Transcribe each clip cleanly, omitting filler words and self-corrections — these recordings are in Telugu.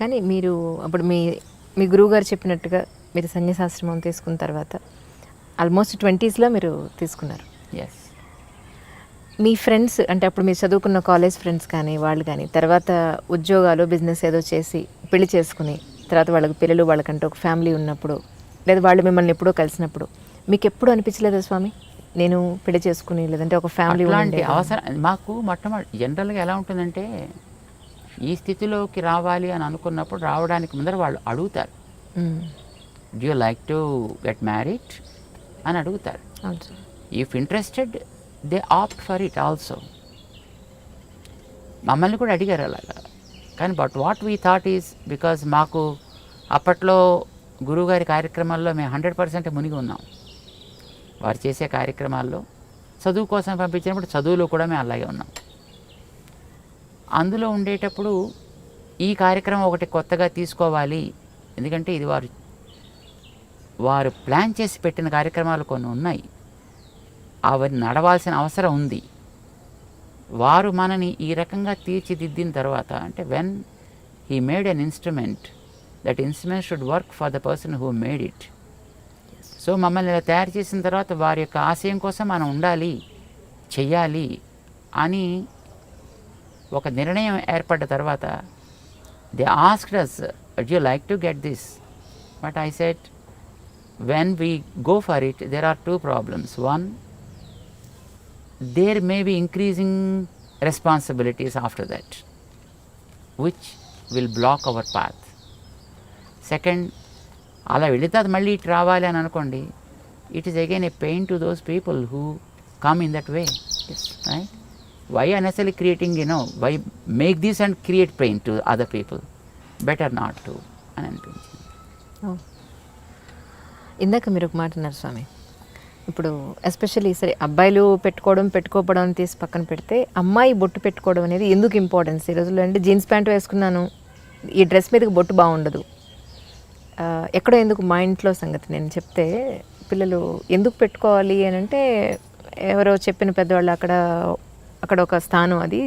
కానీ మీరు అప్పుడు మీ గురువుగారు చెప్పినట్టుగా మీరు సన్యాసాశ్రమం తీసుకున్న తర్వాత ఆల్మోస్ట్ 20స్లో మీరు తీసుకున్నారు. ఎస్. మీ ఫ్రెండ్స్ అంటే అప్పుడు మీరు చదువుకున్న కాలేజ్ ఫ్రెండ్స్ కానీ వాళ్ళు కానీ తర్వాత ఉద్యోగాలు బిజినెస్ ఏదో చేసి పెళ్లి చేసుకుని తర్వాత వాళ్ళకి పిల్లలు వాళ్ళకంటే ఒక ఫ్యామిలీ ఉన్నప్పుడు లేదా వాళ్ళు మిమ్మల్ని ఎప్పుడో కలిసినప్పుడు మీకు ఎప్పుడు అనిపించలేదా స్వామి నేను పెళ్లి చేసుకుని లేదంటే ఒక ఫ్యామిలీ అలాంటి అవసరం మాకు మొట్టమొదటి జనరల్గా ఎలా ఉంటుందంటే ఈ స్థితిలోకి రావాలి అని అనుకున్నప్పుడు రావడానికి ముందర వాళ్ళు అడుగుతారు, do you like to get married అని అడుగుతారు. If interested they opt for it also. మమ్మల్ని కూడా అడిగారు అలాగా. కానీ but what we thought is because మాకు అప్పట్లో గురువుగారి కార్యక్రమాల్లో మేము 100% మునిగి ఉన్నాం. వారు చేసే కార్యక్రమాల్లో చదువు కోసం పంపించినప్పుడు చదువులో కూడా మేము అలాగే ఉన్నాం. అందులో ఉండేటప్పుడు ఈ కార్యక్రమం ఒకటి కొత్తగా తీసుకోవాలి, ఎందుకంటే ఇది వారు ప్లాన్ చేసి పెట్టిన కార్యక్రమాలు కొన్ని ఉన్నాయి, అవి నడవాల్సిన అవసరం ఉంది. వారు మనని ఈ రకంగా తీర్చిదిద్దిన తర్వాత అంటే when he made an instrument, that instrument should work for the person who made it. So మమ్మల్ని ఇలా తయారు చేసిన తర్వాత వారి యొక్క ఆశయం కోసం మనం ఉండాలి, చెయ్యాలి అని ఒక నిర్ణయం ఏర్పడ్డ తర్వాత they asked us, would you like to get this? But I said, when we go for it, there are two problems. One, there may be increasing responsibilities after that, which will block our path. Second, అలా వెళితే అది మళ్ళీ ఇటు రావాలి అని అనుకోండి, it is again a pain to those people who come in that way. Right? Why unnecessary creating, why make this and create pain to other people, better not to అని అనిపించింది. ఇందాక మీరు ఒక మాట అన్నారు స్వామి, ఇప్పుడు ఎస్పెషల్లీ సరే అబ్బాయిలు పెట్టుకోవడం తీసి పక్కన పెడితే అమ్మాయి బొట్టు పెట్టుకోవడం అనేది ఎందుకు ఇంపార్టెన్స్ ఈ రోజుల్లో అంటే జీన్స్ ప్యాంట్ వేసుకున్నాను ఈ డ్రెస్ మీదకి బొట్టు బాగుండదు, ఎక్కడో ఎందుకు మా ఇంట్లో సంగతి నేను చెప్తే పిల్లలు ఎందుకు పెట్టుకోవాలి అని అంటే ఎవరో చెప్పిన పెద్దవాళ్ళు అక్కడ ఒక స్థానం అది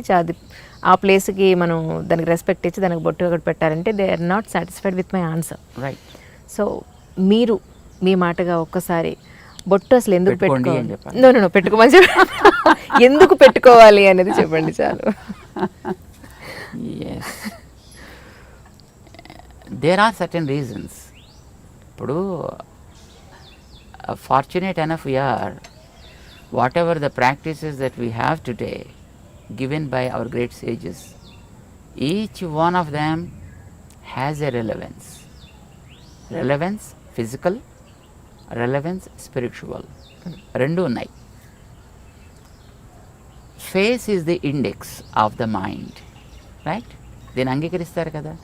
ఆ ప్లేస్కి మనం దానికి రెస్పెక్ట్ ఇచ్చి దానికి బొట్టు అక్కడ పెట్టాలంటే they are not satisfied with my answer. Right. So మీరు మీ మాటగా ఒక్కసారి బొట్టు అసలు ఎందుకు పెట్టుకోవాలి, నో పెట్టుకోమని ఎందుకు పెట్టుకోవాలి అనేది చెప్పండి చాలు. There are certain reasons. ఇప్పుడు fortunate enough we are, whatever the practices that we have today given by our great sages, each one of them has a relevance. Relevance physical, relevance spiritual, రెండు ఉన్నాయి. Face is the index of the mind, right? దీన్ని అంగీకరిస్తారు కదా.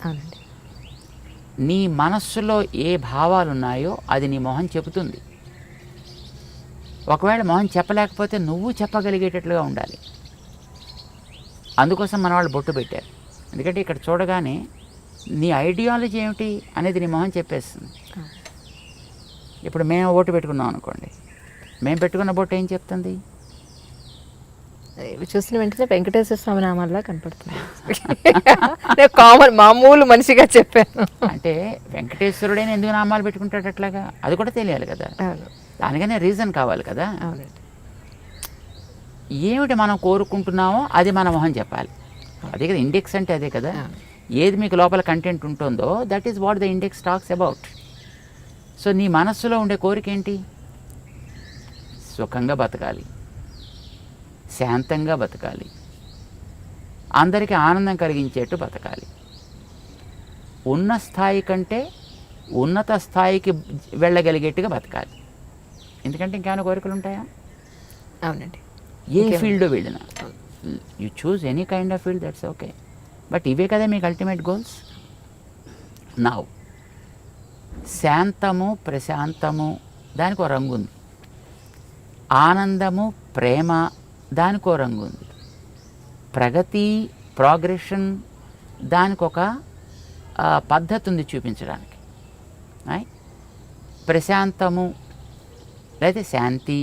నీ మనస్సులో ఏ భావాలు ఉన్నాయో అది నీ మొహం చెబుతుంది. ఒకవేళ మొహం చెప్పలేకపోతే నువ్వు చెప్పగలిగేటట్లుగా ఉండాలి. అందుకోసం మన వాళ్ళు బొట్టు పెట్టారు. ఎందుకంటే ఇక్కడ చూడగానే నీ ఐడియాలజీ ఏమిటి అనేది నీ మొహం చెప్పేస్తుంది. ఇప్పుడు మేము బొట్టు పెట్టుకున్నాం అనుకోండి, మేము పెట్టుకున్న బొట్టు ఏం చెప్తుంది? చూసిన వెంటనే వెంకటేశ్వర స్వామి నామాల్లా కనపడుతుంది. కామన్ మామూలు మనిషిగా చెప్పాను. అంటే వెంకటేశ్వరుడైనా ఎందుకు నామాలు పెట్టుకుంటాడు అట్లాగా, అది కూడా తెలియాలి కదా. దానికనే రీజన్ కావాలి కదా. ఏమిటి మనం కోరుకుంటున్నామో అది మన మొహం చెప్పాలి. అదే కదా ఇండెక్స్ అంటే, అదే కదా. ఏది మీకు లోపల కంటెంట్ ఉంటుందో that is what the index talks about. So నీ మనస్సులో ఉండే కోరిక ఏంటి? సుఖంగా బతకాలి, శాంతంగా బతకాలి, అందరికీ ఆనందం కలిగించేట్టు బతకాలి, ఉన్న స్థాయి కంటే ఉన్నత స్థాయికి వెళ్ళగలిగేట్టుగా బతకాలి. ఎందుకంటే ఇంకేమైనా కోరికలు ఉంటాయా? అవునండి. ఏ ఫీల్డ్ వెళ్ళినా you choose any kind of field, that's okay. But ఇవే కదా మీకు అల్టిమేట్ గోల్స్. నౌ శాంతము, ప్రశాంతము దానికి ఒక రంగు ఉంది. ఆనందము, ప్రేమ దానికి ఒక రంగు ఉంది. ప్రగతి, ప్రోగ్రెషన్ దానికి ఒక పద్ధతి ఉంది చూపించడానికి. ప్రశాంతము లేదా శాంతి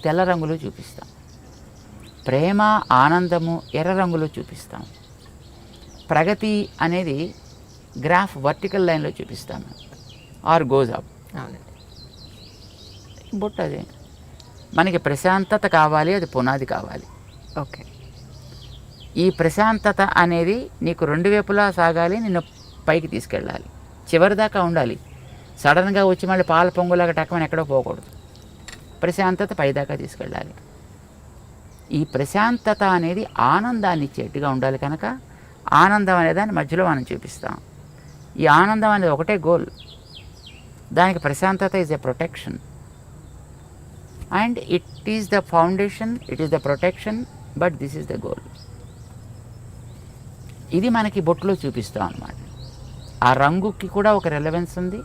తెల్ల రంగులో చూపిస్తాం, ప్రేమ, ఆనందము ఎర్ర రంగులో చూపిస్తాం. ప్రగతి అనేది గ్రాఫ్ వర్టికల్ లైన్లో చూపిస్తాము ఆర్ గోజ్ అప్. అవునండి. బొట్టు అదే మనకి ప్రశాంతత కావాలి, అది పునాది కావాలి. ఓకే. ఈ ప్రశాంతత అనేది నీకు రెండు వైపులా సాగాలి, నిన్ను పైకి తీసుకెళ్ళాలి, చివరి దాకా ఉండాలి. సడన్గా వచ్చి మళ్ళీ పాల పొంగులాగా టక్కమని ఎక్కడో పోకూడదు. ప్రశాంతత పైదాకా తీసుకెళ్ళాలి. ఈ ప్రశాంతత అనేది ఆనందాన్ని ఇచ్చేట్టుగా ఉండాలి కనుక ఆనందం అనే దాన్ని మధ్యలో మనం చూపిస్తాం. ఈ ఆనందం అనేది ఒకటే గోల్. దానికి ప్రశాంతత is a protection and it is the foundation, it is the protection, but this is the goal. ఇది మనకి బొట్టులో చూపిస్తాం అన్నమాట. ఆ రంగుకి కూడా ఒక రెలవెన్స్ ఉంది,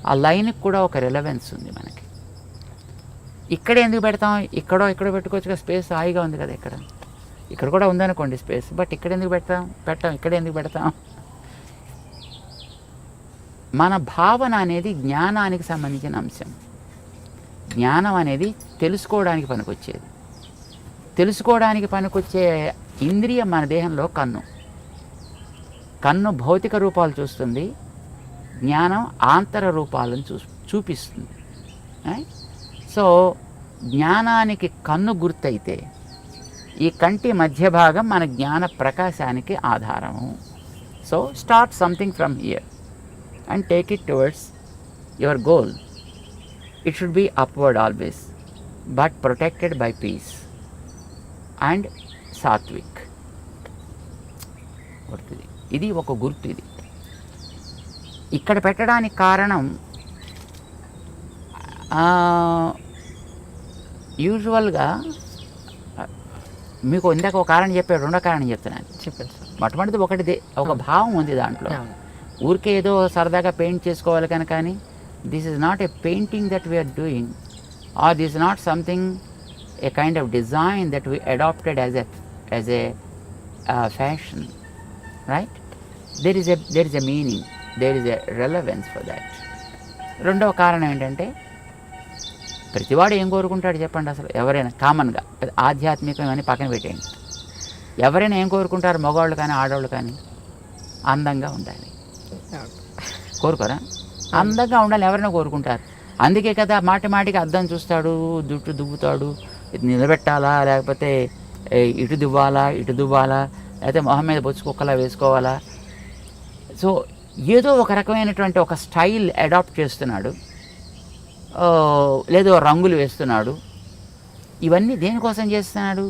ఆ లైన్కి కూడా ఒక రెలవెన్స్ ఉంది మనకి. ఇక్కడ ఎందుకు పెడతాం? ఇక్కడో పెట్టుకోవచ్చు కదా, స్పేస్ హాయిగా ఉంది కదా. ఇక్కడ కూడా ఉందనుకోండి స్పేస్, బట్ ఇక్కడ ఎందుకు పెట్టాం ఇక్కడ ఎందుకు పెడతాం? మన భావన అనేది జ్ఞానానికి సంబంధించిన అంశం. జ్ఞానం అనేది తెలుసుకోవడానికి పనికొచ్చేది. తెలుసుకోవడానికి పనికొచ్చే ఇంద్రియం మన దేహంలో కన్ను. కన్ను భౌతిక రూపాలు చూస్తుంది, జ్ఞానం ఆంతర రూపాలను చూపిస్తుంది. సో జ్ఞానానికి కన్ను గుర్తయితే ఈ కంటి మధ్య భాగం మన జ్ఞాన ప్రకాశానికి ఆధారము. So start something from here and take it towards your goal. It should be upward always, but protected by peace and sattvik. గుర్తుది, ఇది ఒక గుర్తు. ఇది ఇక్కడ పెట్టడానికి కారణం యూజువల్గా మీకు ఇందాక ఒక కారణం చెప్పాడు, రెండో కారణం చెప్తున్నాను. చెప్పండి సార్. మొట్టమొదటిది ఒకటిదే, ఒక భావం ఉంది దాంట్లో. ఊరికే ఏదో సరదాగా పెయింట్ చేసుకోవాలి కనుక కానీ this is not a painting that we are doing, or this is not something a kind of design that we adapted as a fashion, right? there is a meaning, there is a relevance for that. రెండవ కారణం ఏంటంటే ప్రతివాడు ఏం కోరుకుంటాడు చెప్పండి? అసలు ఎవరైనా కామన్గా ఆధ్యాత్మికం అని పక్కన పెట్టేయండి, ఎవరైనా ఏం కోరుకుంటారు? మగవాళ్ళు కానీ ఆడవాళ్ళు కానీ అందంగా ఉండాలి కోరుకోరా? అందంగా ఉండాలి ఎవరైనా కోరుకుంటారు. అందుకే కదా మాటికి అద్దం చూస్తాడు, జుట్టు దువ్వుతాడు, ఇది నిలబెట్టాలా లేకపోతే ఇటు దువ్వాలా లేకపోతే మొహం మీద బొచ్చు కుక్కలా వేసుకోవాలా. సో ఏదో ఒక రకమైనటువంటి ఒక స్టైల్ అడాప్ట్ చేస్తున్నాడు, లేదో రంగులు వేస్తున్నాడు. ఇవన్నీ దేనికోసం చేస్తున్నాడు?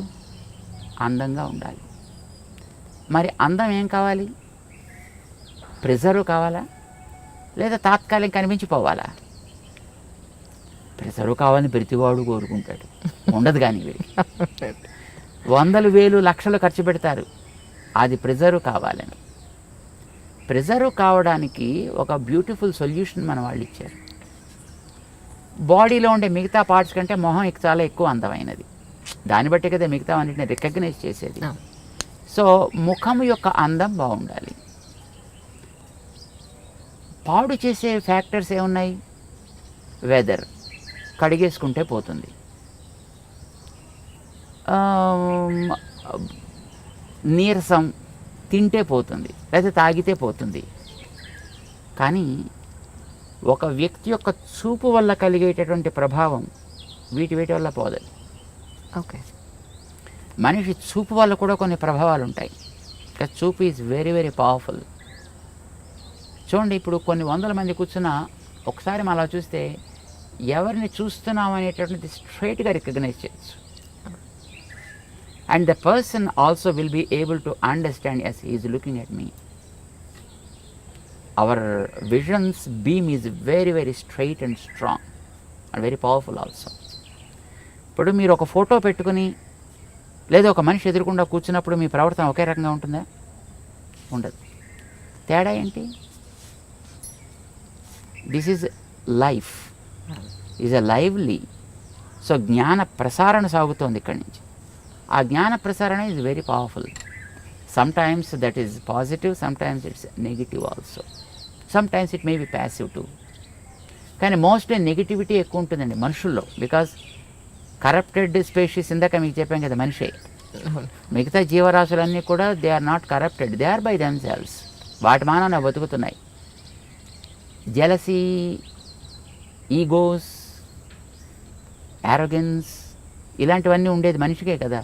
అందంగా ఉండాలి. మరి అందం ఏం కావాలి? ప్రిజర్వ్ కావాలా లేదా తాత్కాలిక కనిపించిపోవాలా? ప్రిజర్వ్ కావాలని ప్రతివాడు కోరుకుంటాడు, ఉండదు. కానీ వందలు వేలు లక్షలు ఖర్చు పెడతారు అది ప్రిజర్వ్ కావాలని. ప్రిజర్వ్ కావడానికి ఒక బ్యూటిఫుల్ సొల్యూషన్ మన వాళ్ళు ఇచ్చారు. బాడీలో ఉండే మిగతా పార్ట్స్ కంటే మొహం చాలా ఎక్కువ అందమైనది, దాన్ని బట్టి కదా మిగతా అన్నింటిని రికగ్నైజ్ చేసేది. సో ముఖం యొక్క అందం బాగుండాలి. పాడు చేసే ఫ్యాక్టర్స్ ఏమున్నాయి? వెదర్, కడిగేసుకుంటే పోతుంది, నీరసం, తింటే పోతుంది, లేదా తాగితే పోతుంది. కానీ ఒక వ్యక్తి యొక్క చూపు వల్ల కలిగేటటువంటి ప్రభావం వీటి వల్ల పోదు. ఓకే. మనిషి చూపు వల్ల కూడా కొన్ని ప్రభావాలు ఉంటాయి. చూపు ఈజ్ వెరీ వెరీ పవర్ఫుల్. చూడండి, ఇప్పుడు కొన్ని వందల మంది కూర్చున్నా ఒకసారి మనం అలా చూస్తే ఎవరిని చూస్తున్నాం అనేటటువంటిది స్ట్రైట్గా రికగ్నైజ్ చేయొచ్చు. And the person also will be able to understand as he is looking at me. Our vision's beam is very very straight and strong and very powerful also. ఇప్పుడు మీరు ఒక ఫోటో పెట్టుకుని లేదా ఒక మనిషి ఎదురుకుండా కూర్చున్నప్పుడు మీ ప్రవర్తన ఒకే రకంగా ఉంటుందా? ఉండదు. తేడా ఏంటి? This is life, is a lively. So జ్ఞాన ప్రసారణ సాగుతోంది ఇక్కడి నుంచి. ఆ జ్ఞాన ప్రసారణ is very powerful. Sometimes that is positive, sometimes it's negative also, sometimes it may be passive too. కానీ మోస్ట్లీ నెగిటివిటీ ఎక్కువ ఉంటుందండి మనుషుల్లో. బికాజ్ కరప్టెడ్ స్పీషీస్, ఇందాక మీకు చెప్పాం కదా, మనిషే. మిగతా జీవరాశులన్నీ కూడా they are not corrupted, they are by themselves. వాటి మానాన బతుకుతున్నాయి. జెలసీ, ఈగోస్, యారోగెన్స్ ఇలాంటివన్నీ ఉండేది మనిషికే కదా,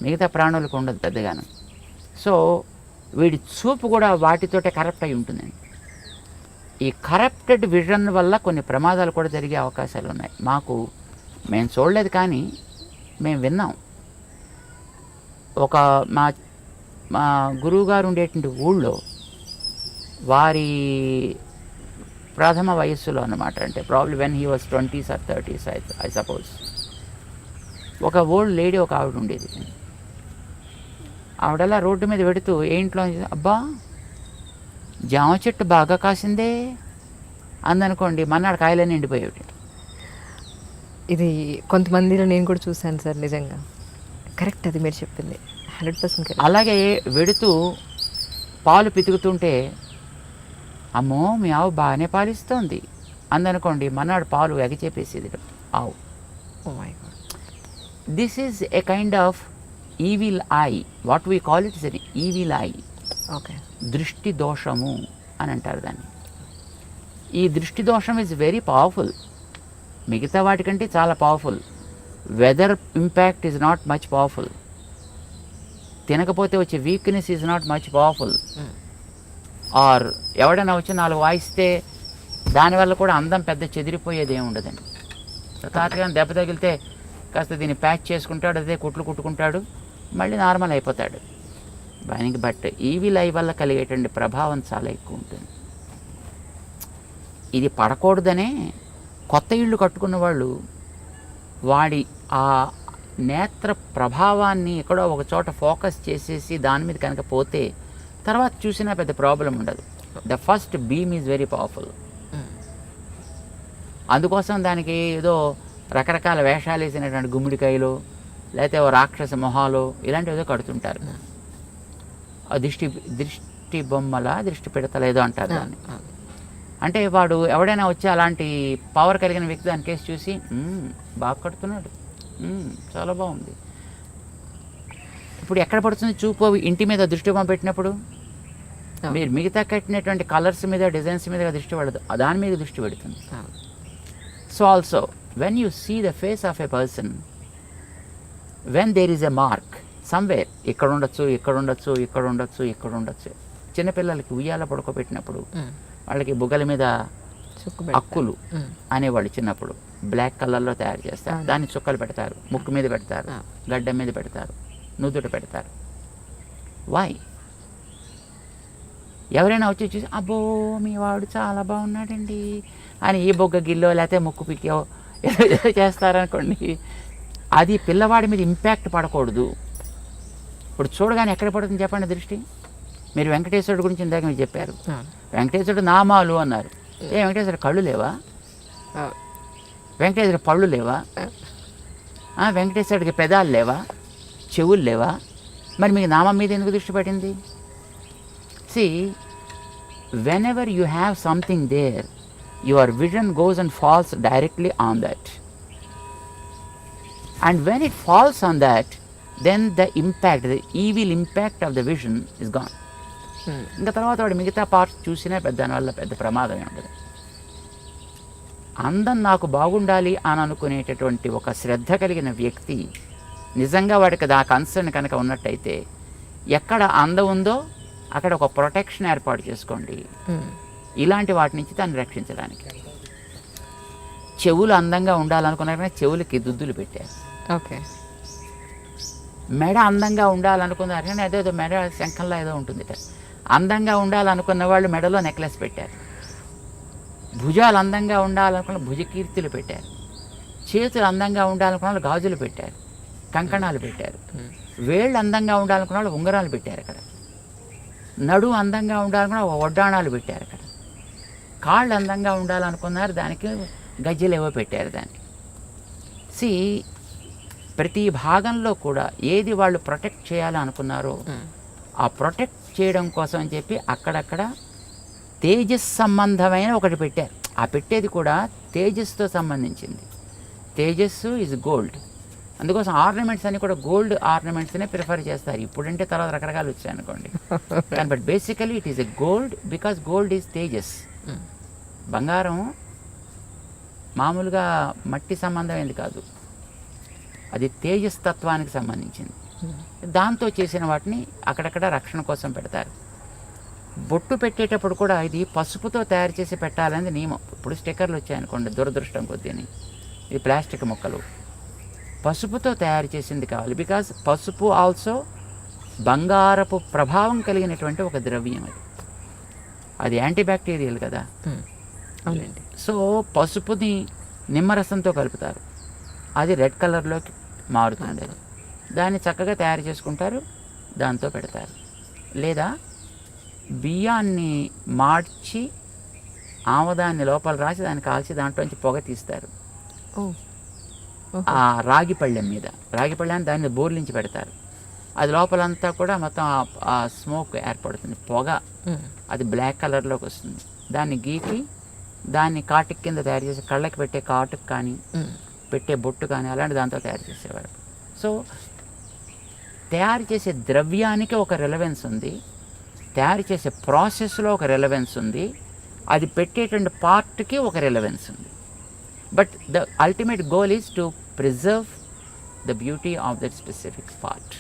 మిగతా ప్రాణులకు ఉండదు పెద్దగాను. సో వీడి చూపు కూడా వాటితోటే కరప్ట్ అయి ఉంటుందండి. ఈ కరప్టెడ్ విజన్ వల్ల కొన్ని ప్రమాదాలు కూడా జరిగే అవకాశాలు ఉన్నాయి. మేము చూడలేదు కానీ మేము విన్నాం. ఒక మా గురువుగారు ఉండేటువంటి ఊళ్ళో వారి ప్రథమ వయస్సులో అన్నమాట, అంటే probably when he was 20s or 30s I suppose, ఒక ఓల్డ్ లేడీ ఒక ఆవిడ ఉండేది. ఆవిడలా రోడ్డు మీద పెడుతూ ఏంట్లో అబ్బా జామ చెట్టు బాగా కాసిందే అందనుకోండి, మన్నాడు కాయలన్నీ ఎండిపోయేవి. ఇది కొంతమందిలో నేను కూడా చూశాను సార్, నిజంగా కరెక్ట్ అది మీరు చెప్పింది 100% కరెక్ట్. అలాగే వెడుతూ పాలు పితుకుతుంటే అమ్మో మీ ఆవు బాగానే పాలిస్తోంది అందనుకోండి, మన్నాడు పాలు ఎగచేపేసేది ఆవు. Oh my God. This is a kind of evil eye, what we call it is an evil eye. Okay. దృష్టి దోషము అని అంటారు దాన్ని. ఈ దృష్టి దోషం ఈజ్ వెరీ పవర్ఫుల్, మిగతా వాటికంటే చాలా powerful. Weather impact is not much powerful, తినకపోతే వచ్చే weakness is not much powerful. Or ఎవడైనా వచ్చి 4 వాయిస్తే దానివల్ల కూడా అందం పెద్ద చెదిరిపోయేది ఏమి ఉండదండి. తాతగా దెబ్బ తగిలితే కాస్త దీన్ని ప్యాచ్ చేసుకుంటాడు, అదే కుట్లు కుట్టుకుంటాడు, మళ్ళీ నార్మల్ అయిపోతాడు. బట్ ఈవిల్ ఐ వల్ల కలిగేటువంటి ప్రభావం చాలా ఎక్కువ ఉంటుంది. ఇది పడకూడదనే కొత్త ఇళ్ళు కట్టుకున్న వాళ్ళు వాడి ఆ నేత్ర ప్రభావాన్ని ఎక్కడో ఒక చోట ఫోకస్ చేసేసి దాని మీద కనుక పోతే తర్వాత చూసినా పెద్ద ప్రాబ్లం ఉండదు. The first beam is very powerful. అందుకోసం దానికి ఏదో రకరకాల వేషాలు వేసినటువంటి గుమ్మిడికాయలు లేకపోతే ఓ రాక్షస మొహాలు ఇలాంటివి ఏదో కడుతుంటారు. దృష్టి బొమ్మల దృష్టి పెడతల ఏదో అంటారు దాన్ని. అంటే వాడు ఎవడైనా వచ్చి అలాంటి పవర్ కలిగిన వ్యక్తి దాని కేసు చూసి బాగా కడుతున్నాడు, చాలా బాగుంది. ఇప్పుడు ఎక్కడ పడుతుంది చూపు? ఇంటి మీద దృష్టి బొమ్మ పెట్టినప్పుడు మీరు మిగతా కట్టినటువంటి కలర్స్ మీద డిజైన్స్ మీద దృష్టి పడదు, దాని మీద దృష్టి పెడుతుంది. So also when you see the face of a person, when there is a mark somewhere, ఇక్కడ ఉండొచ్చు, ఇక్కడ ఉండొచ్చు, ఇక్కడ ఉండొచ్చు, ఇక్కడ ఉండొచ్చు. చిన్నపిల్లలకి ఉయ్యాల పడుకోబెట్టినప్పుడు వాళ్ళకి బుగ్గల మీద అక్కులు అనేవాళ్ళు చిన్నప్పుడు బ్లాక్ కలర్లో తయారు చేస్తారు, దాన్ని చుక్కలు పెడతారు, ముక్కు మీద పెడతారు, గడ్డ మీద పెడతారు, నుదుట పెడతారు. వై? ఎవరైనా వచ్చి చూసి అబ్బో మీ వాడు చాలా బాగున్నాడండి అని ఈ బొగ్గ గిల్లో లేకపోతే ముక్కు పిక్కో ఏదో చేస్తారనుకోండి, అది పిల్లవాడి మీద ఇంపాక్ట్ పడకూడదు. ఇప్పుడు చూడగానే ఎక్కడ పడుతుంది చెప్పండి దృష్టి? మీరు వెంకటేశ్వరుడు గురించి ఇందాక మీరు చెప్పారు, వెంకటేశ్వరుడు నామాలు అన్నారు. వెంకటేశ్వరుడు కళ్ళు లేవా? వెంకటేశ్వరుడు పళ్ళు లేవా? వెంకటేశ్వరుడికి పెదాలు లేవా? చెవులు లేవా? మరి మీకు నామం మీద ఎందుకు దృష్టి పడింది? See, whenever you have something there, your vision goes and falls directly on that. And when it falls on that, then the impact, the evil impact of the vision is gone. ఇంకా తర్వాత వాడు మిగతా పార్ట్స్ చూసినా దానివల్ల పెద్ద ప్రమాదమే ఉండదు. అందం నాకు బాగుండాలి అని అనుకునేటటువంటి ఒక శ్రద్ధ కలిగిన వ్యక్తి నిజంగా వాడికి ఆ కన్సర్న్ కనుక ఉన్నట్టయితే ఎక్కడ అందం ఉందో అక్కడ ఒక ప్రొటెక్షన్ ఏర్పాటు చేసుకోండి ఇలాంటి వాటి నుంచి దాన్ని రక్షించడానికి. చెవులు అందంగా ఉండాలనుకున్నారనే చెవులకి దుద్దులు పెట్టారు. ఓకే. మెడ అందంగా ఉండాలనుకున్నారు కానీ అదేదో మెడ శంఖంలో ఏదో ఉంటుంది. అందంగా ఉండాలనుకున్న వాళ్ళు మెడలో నెక్లెస్ పెట్టారు. భుజాలు అందంగా ఉండాలనుకున్న భుజకీర్తులు పెట్టారు. చేతులు అందంగా ఉండాలనుకున్న వాళ్ళు గాజులు పెట్టారు, కంకణాలు పెట్టారు. వేళ్ళు అందంగా ఉండాలనుకున్న వాళ్ళు ఉంగరాలు పెట్టారు అక్కడ. నడు అందంగా ఉండాలనుకున్న వడ్డాణాలు పెట్టారు అక్కడ. కాళ్ళు అందంగా ఉండాలనుకున్నారు, దానికి గజ్జలు ఏవో పెట్టారు దానికి. సి, ప్రతి భాగంలో కూడా ఏది వాళ్ళు ప్రొటెక్ట్ చేయాలనుకున్నారో ఆ ప్రొటెక్ట్ చేయడం కోసం అని చెప్పి అక్కడక్కడ తేజస్ సంబంధమైన ఒకటి పెట్టారు. ఆ పెట్టేది కూడా తేజస్తో సంబంధించింది. తేజస్సు ఈజ్ గోల్డ్, అందుకోసం ఆర్నమెంట్స్ అని కూడా గోల్డ్ ఆర్నమెంట్స్నే ప్రిఫర్ చేస్తారు. ఇప్పుడంటే తర్వాత రకరకాలు వచ్చాయి అనుకోండి. కానీ but basically it is a gold because gold is Tejas. బంగారం మామూలుగా మట్టి సంబంధమైనది కాదు, అది తేజస్ తత్వానికి సంబంధించింది. దాంతో చేసిన వాటిని అక్కడక్కడ రక్షణ కోసం పెడతారు. బొట్టు పెట్టేటప్పుడు కూడా ఇది పసుపుతో తయారు చేసి పెట్టాలనేది నియమం. ఇప్పుడు స్టిక్కర్లు వచ్చాయనుకోండి, దురదృష్టం కొద్దిని, ఇది ప్లాస్టిక్ ముక్కలు, పసుపుతో తయారు చేసింది కావాలి. బికాజ్ పసుపు ఆల్సో బంగారపు ప్రభావం కలిగినటువంటి ఒక ద్రవ్యం. అది యాంటీబ్యాక్టీరియల్ కదా. అవునండి. సో పసుపుని నిమ్మరసంతో కలుపుతారు, అది రెడ్ కలర్లోకి మారుతుంది. దాన్ని చక్కగా తయారు చేసుకుంటారు, దాంతో పెడతారు. లేదా బియ్యాన్ని మార్చి ఆమదాన్ని లోపల రాసి దాన్ని కాల్చి దాంట్లోంచి పొగ తీస్తారు. ఆ రాగి పళ్ళెం మీద, రాగి పళ్ళెం దాన్ని బోర్లించి పెడతారు. అది లోపలంతా కూడా మొత్తం ఆ స్మోక్ ఏర్పడుతుంది, పొగ. అది బ్లాక్ కలర్లోకి వస్తుంది. దాన్ని గీకి దాన్ని కాటుక కింద తయారు చేసి కళ్ళకి పెట్టే కాటుకు కానీ పెట్టే బొట్టు కానీ అలాంటి దాంతో తయారు చేసేవారు. సో తయారు చేసే ద్రవ్యానికి ఒక రెలవెన్స్ ఉంది, తయారు చేసే ప్రాసెస్లో ఒక రెలవెన్స్ ఉంది, అది పెట్టేటువంటి పార్ట్కి ఒక రెలవెన్స్ ఉంది. But the ultimate goal is to preserve the beauty of that specific part.